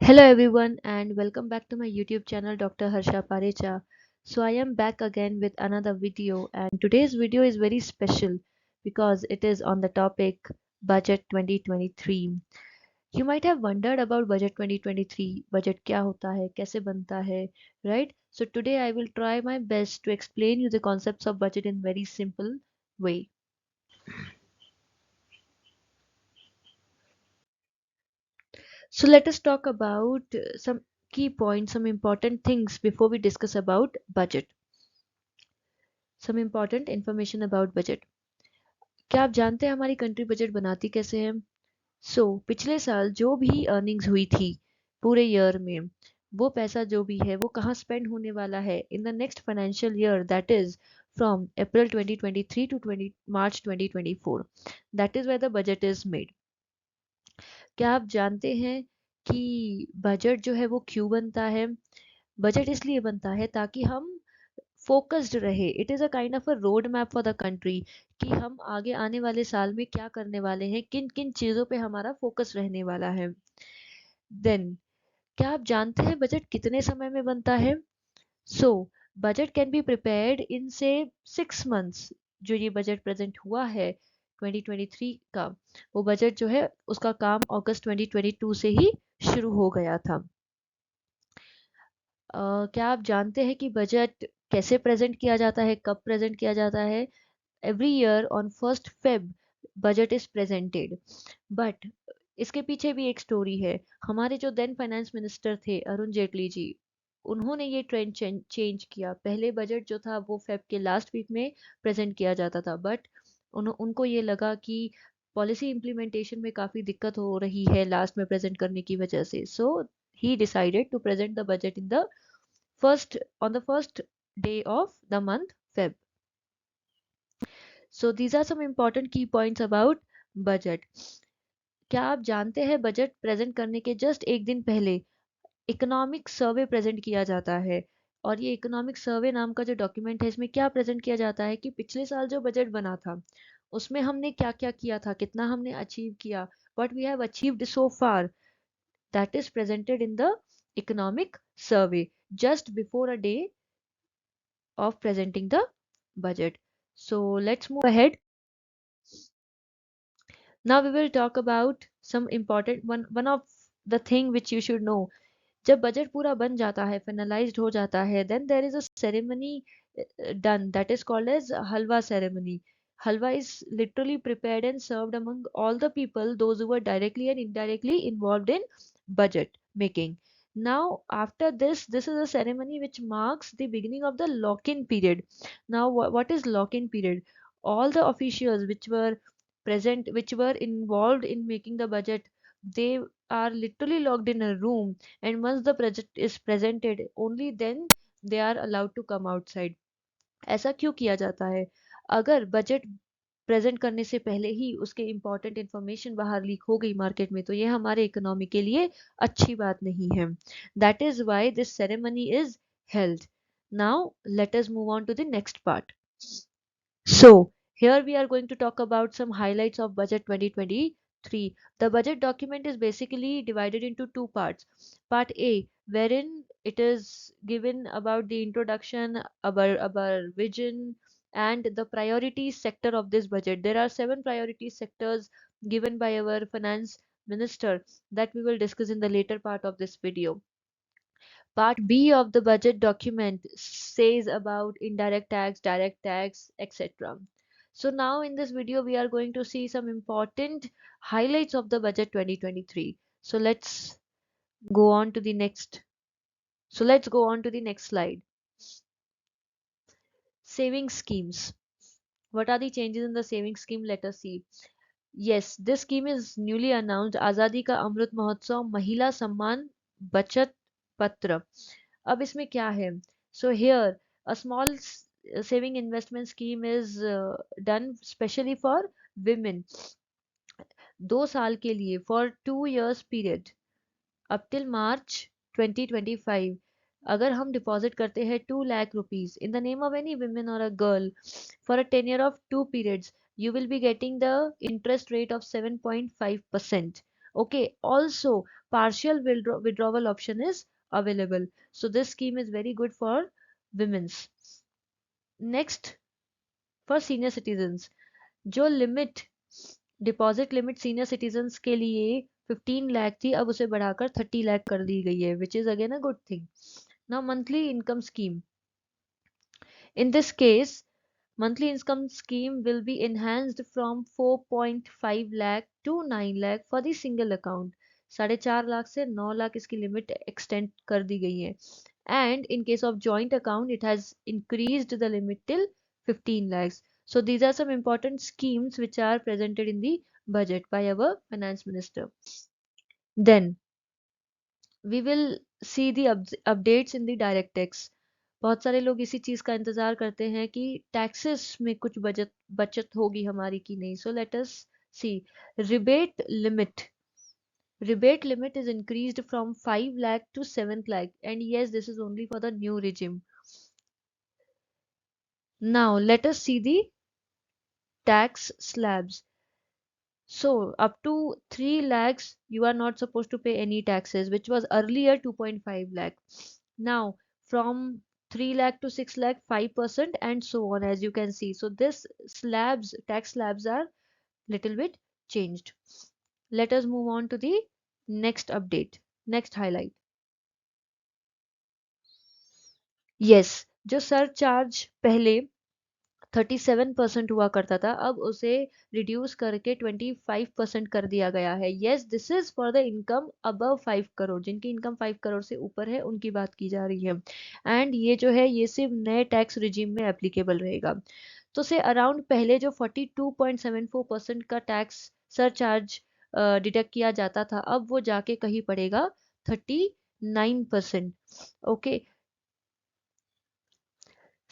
Hello everyone and welcome back to my YouTube channel Dr. Harsha Parecha. So I am back again with another video, and today's video is very special because it is on the topic Budget 2023. You might have wondered about Budget 2023. Budget क्या होता है, कैसे बनता है, right? So today I will try my best to explain you the concepts of budget in very simple way. So let us talk about some key points, some important things before we discuss about budget. Some important information about budget. क्या आप जानते हैं हमारी country budget बनाती कैसे है? पिछले साल जो भी अर्निंग्स हुई थी पूरे ईयर में, वो पैसा जो भी है वो कहाँ स्पेंड होने वाला है in the next financial year, that is from April 2023 to 20 March 2024. That is where the budget is made. क्या आप जानते हैं कि बजट जो है वो क्यों बनता है? बजट इसलिए बनता है ताकि हम फोकस्ड रहे. It is a kind of a road map for the country कि हम आगे आने वाले साल में क्या करने वाले हैं, किन किन चीज़ों पे हमारा फोकस रहने वाला है. देन क्या आप जानते हैं बजट कितने समय में बनता है? So budget can be prepared in से 6 मंथ्स. जो ये बजट प्रेजेंट हुआ है 2023 का, वो बजट जो है उसका काम अगस्त 2022 से ही शुरू हो गया था. क्या आप जानते हैं कि बजट कैसे प्रेजेंट किया जाता है, कब प्रेजेंट किया जाता है? Every year on 1st Feb budget is presented. But इसके पीछे भी एक स्टोरी है. हमारे जो देन फाइनेंस मिनिस्टर थे अरुण जेटली जी, उन्होंने ये ट्रेंड चेंज किया. पहले बजट जो था वो फेब के लास्ट वीक में प्रेजेंट किया जाता था, बट उनको ये लगा कि पॉलिसी इम्प्लीमेंटेशन में काफ़ी दिक्कत हो रही है लास्ट में प्रेजेंट करने की वजह से. सो he decided to present the budget in the first on the first day of the month Feb. So these are some important key points about budget. क्या आप जानते हैं बजट प्रेजेंट करने के जस्ट एक दिन पहले इकोनॉमिक सर्वे प्रेजेंट किया जाता है? और ये इकोनॉमिक सर्वे नाम का जो डॉक्यूमेंट है, इसमें क्या प्रेजेंट किया जाता है कि पिछले साल जो बजट बना था उसमें हमने क्या क्या किया था, कितना हमने अचीव किया, what we have achieved so far. That is presented in the economic survey just before a day of presenting the budget. So let's move ahead. Now we will talk about some important one of the thing which you should know. जब budget पूरा बन जाता है, finalised हो जाता है, then there is a ceremony done that is called as halwa ceremony. Halwa is literally prepared and served among all the people, those who were directly and indirectly involved in budget making. Now after this is a ceremony which marks the beginning of the lock-in period. Now what is lock-in period? All the officials which were present, which were involved in making the budget, they are literally locked in a room, and once the project is presented, only then they are allowed to come outside. ऐसा क्यों किया जाता है? अगर budget present करने से पहले ही उसके इम्पोर्टेंट इंफॉर्मेशन बाहर लीक हो गई मार्केट में, तो ये हमारे इकोनॉमी के लिए अच्छी बात नहीं है. That is why this ceremony is held. Now let us move on to the next part. So, here we are going to talk about some highlights of Budget 2023. The budget document is basically divided into two parts. Part A, wherein it is given about the introduction, about vision, and the priority sector of this budget. There are 7 priority sectors given by our finance minister that we will discuss in the later part of this video. Part B of the budget document says about indirect tax, direct tax, etc. So now in this video we are going to see some important highlights of the budget 2023. So go on to the next. Let's go on to the next slide. Saving schemes. What are the changes in the saving scheme? Let us see. Yes, this scheme is newly announced. Azadi का अमृत महोत्सव महिला सम्मान बचत पत्र. अब इसमें क्या है? So here a small saving investment scheme is done specially for women. 2 साल के लिए for 2 years period up till March 2025. अगर हम डिपॉजिट करते हैं 2 lakh rupees in the name of any women or a girl for a tenure of 2 periods, you will be getting the interest rate of 7.5%. Okay, also partial withdrawal option is available. So this scheme is very good for women's. Next, for senior citizens, जो limit deposit limit senior citizens के लिए 15 लाख थी, अब उसे बढ़ाकर 30 लाख कर दी गई है, which is again a good thing. Now monthly income scheme. In this case, monthly income scheme will be enhanced from 4.5 lakh to 9 lakh for the single account. 4.5 lakh से 9 लाख इसकी लिमिट एक्सटेंड कर दी गई है. And in case of joint account, it has increased the limit till 15 lakhs. So these are some important schemes which are presented in the budget by our finance minister. Then we will see the updates in the direct tax. बहुत सारे लोग इसी चीज़ का इंतज़ार करते हैं कि taxes में कुछ बचत बचत होगी हमारी कि नहीं. So let us see. Rebate limit. Rebate limit is increased from 5 lakh to 7 lakh, and yes, this is only for the new regime. Now let us see the tax slabs. So up to 3 lakhs you are not supposed to pay any taxes, which was earlier 2.5 lakh. Now from 3 lakh to 6 lakh 5%, and so on, as you can see. So this slabs, tax slabs are little bit changed. Let us move on to the next update, next highlight. Yes, जो surcharge पहले 37% हुआ करता था, अब उसे reduce करके 25% कर दिया गया है. Yes, this is for the income above 5 crore. जिनकी इनकम 5 करोड़ से ऊपर है उनकी बात की जा रही है. एंड ये जो है ये सिर्फ नए टैक्स रिजीम में एप्लीकेबल रहेगा. तो से अराउंड पहले जो 42.74% का टैक्स सरचार्ज डिडक्ट किया जाता था, अब वो जाके कहीं पड़ेगा 39%. ओके.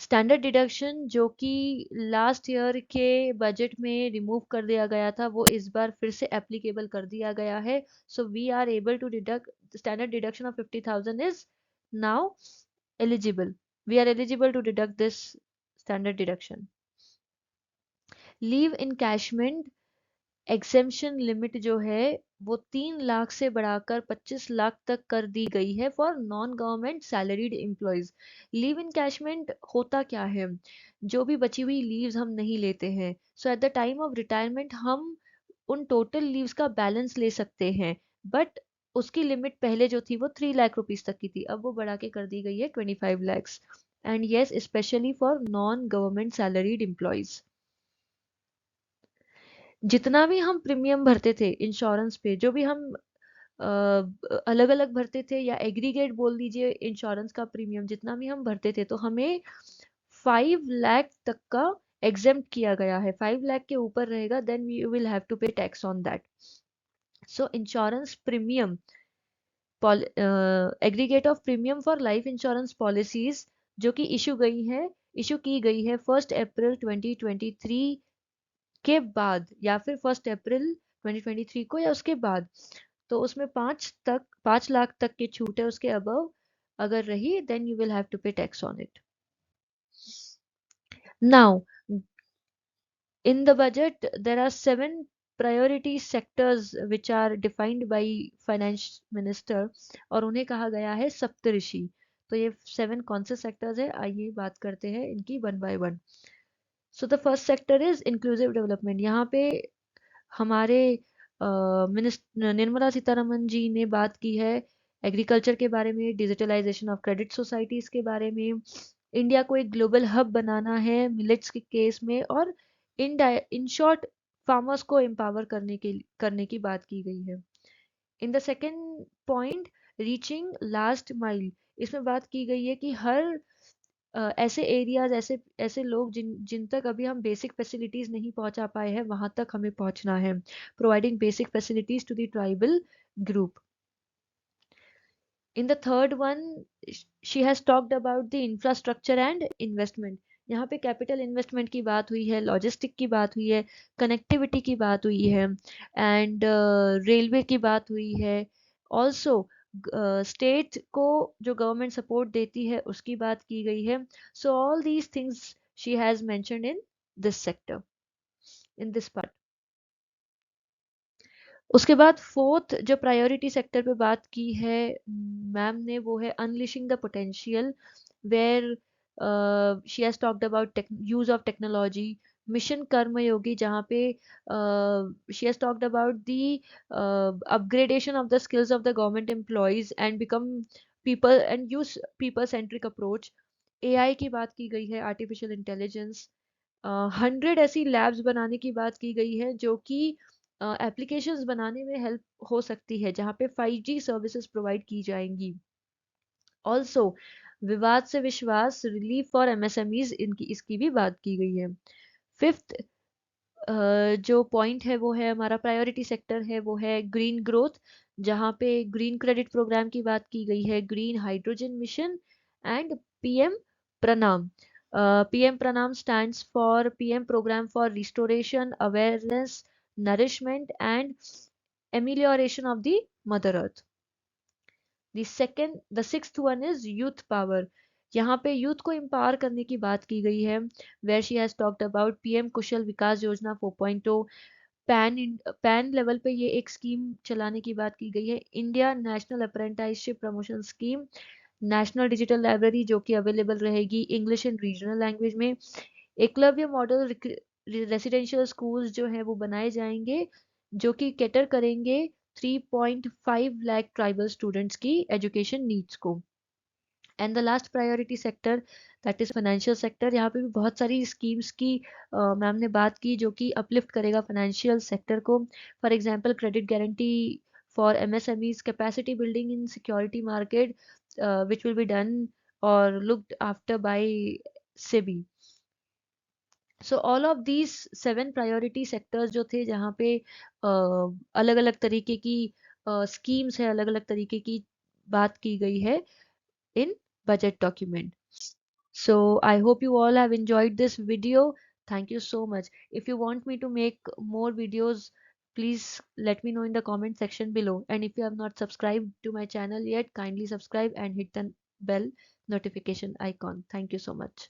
स्टैंडर्ड डिडक्शन जो कि लास्ट ईयर के बजट में रिमूव कर दिया गया था, वो इस बार फिर से एप्लीकेबल कर दिया गया है. So we are able to deduct standard deduction of 50,000 is now eligible. We are eligible to deduct this standard deduction. Leave encashment exemption limit जो है वो 3 लाख से बढ़ाकर 25 लाख तक कर दी गई है for non government salaried employees. Leave encashment होता क्या है? जो भी बची हुई लीव्स हम नहीं लेते हैं, so at the time of retirement हम उन टोटल लीव्स का बैलेंस ले सकते हैं. बट उसकी लिमिट पहले जो थी वो 3 लाख रुपीज तक की थी, अब वो बढ़ा के कर दी गई है 25 lakhs. And yes, specially for non government salaried employees. जितना भी हम प्रीमियम भरते थे इंश्योरेंस पे, जो भी हम अलग अलग भरते थे या एग्रीगेट बोल दीजिए इंश्योरेंस का प्रीमियम, जितना भी हम भरते थे, तो हमें 5 लाख तक का एग्जेम्प्ट किया गया है. 5 लाख के ऊपर रहेगा then you will have to pay tax on that. So insurance premium, aggregate of premium for life insurance policies जो कि इशू की गई है 1 अप्रैल 2023 के बाद, या फिर 1 अप्रैल 2023 को, या उसके बाद. तो उसमें 5 लाख तक की छूट है. उसके अबव अगर रही then you will have to pay tax on it. Now in the budget there are 7 priority sectors which are defined by finance minister, और उन्हें कहा गया है सप्तऋषि. तो ये 7 कौन से सेक्टर्स है, आइए बात करते हैं इनकी one by one. So the first sector is inclusive development. यहाँ पे हमारे मिनिस्टर निर्मला सीतारमन जी ने बात की है एग्रीकल्चर के बारे में, डिजिटलाइजेशन ऑफ क्रेडिट सोसाइटीज के बारे में. इंडिया को एक ग्लोबल हब बनाना है मिलेट्स के केस में, और इन शॉर्ट फार्मर्स को एम्पावर करने की बात की गई है. In the second point, reaching last mile, इसमें बात की गई है कि हर ऐसे एरियाज, ऐसे ऐसे लोग जिन जिन तक अभी हम बेसिक फैसिलिटीज नहीं पहुंचा पाए हैं, वहां तक हमें पहुंचना है. Providing basic facilities to the tribal group. In the third one, she has talked about the infrastructure and investment. यहाँ पे कैपिटल इन्वेस्टमेंट की बात हुई है, लॉजिस्टिक की बात हुई है, कनेक्टिविटी की बात हुई है, एंड रेलवे की बात हुई है. ऑल्सो स्टेट को जो गवर्नमेंट सपोर्ट देती है उसकी बात की गई है. So all these things she has mentioned in this sector, in this part. उसके बाद फोर्थ जो प्रायोरिटी सेक्टर पे बात की है मैम ने, वो है unleashing the potential, where she has talked about use of technology. Mission Karmayogi, जहाँ पे she has talked about the upgradation of the skills of the government employees and become people and use people centric approach. AI की बात की गई है, artificial intelligence. 100 ऐसी labs बनाने की बात की गई है जो कि एप्लीकेशंस बनाने में हेल्प हो सकती है, जहाँ पे 5G सर्विसेज प्रोवाइड की जाएंगी। ऑल्सो विवाद से विश्वास, रिलीफ फॉर एमएसएमईज, इनकी इसकी भी बात की गई है। फिफ्थ जो पॉइंट है वो है हमारा प्रायोरिटी सेक्टर है, वो है ग्रीन ग्रोथ, जहाँ पे ग्रीन क्रेडिट प्रोग्राम की बात की गई है, green hydrogen mission and PM PRANAM. PM PRANAM stands for PM program for restoration, awareness, nourishment and amelioration of the mother earth. The sixth one is youth power. यहाँ पे youth को एम्पावर करने की बात की गई है, where she has talked about PM Kushal Vikas Yojana 4.0। Pan level पे ये एक स्कीम चलाने की बात की गई है, India national apprenticeship promotion scheme. National digital library जो कि अवेलेबल रहेगी इंग्लिश एंड रीजनल लैंग्वेज में। एकलव्य मॉडल रेसिडेंशियल स्कूल्स जो है वो बनाए जाएंगे, जो कि कैटर करेंगे 3.5 लाख ट्राइबल स्टूडेंट्स की एजुकेशन नीड्स को। And the last priority sector, that is financial sector. यहाँ पे भी बहुत सारी स्कीम्स की मैम ने बात की जो कि अपलिफ्ट करेगा फाइनेंशियल सेक्टर को। For example credit guarantee for MSMEs, capacity building in security market which will be done और looked after by SEBI. So all of these 7 priority sectors जो थे, जहाँ पे अलग अलग तरीके की स्कीम्स है, अलग अलग तरीके की बात की गई है in budget document. So I hope you all have enjoyed this video. Thank you so much. If you want me to make more videos, please let me know in the comment section below. And if you have not subscribed to my channel yet, kindly subscribe and hit the bell notification icon. Thank you so much.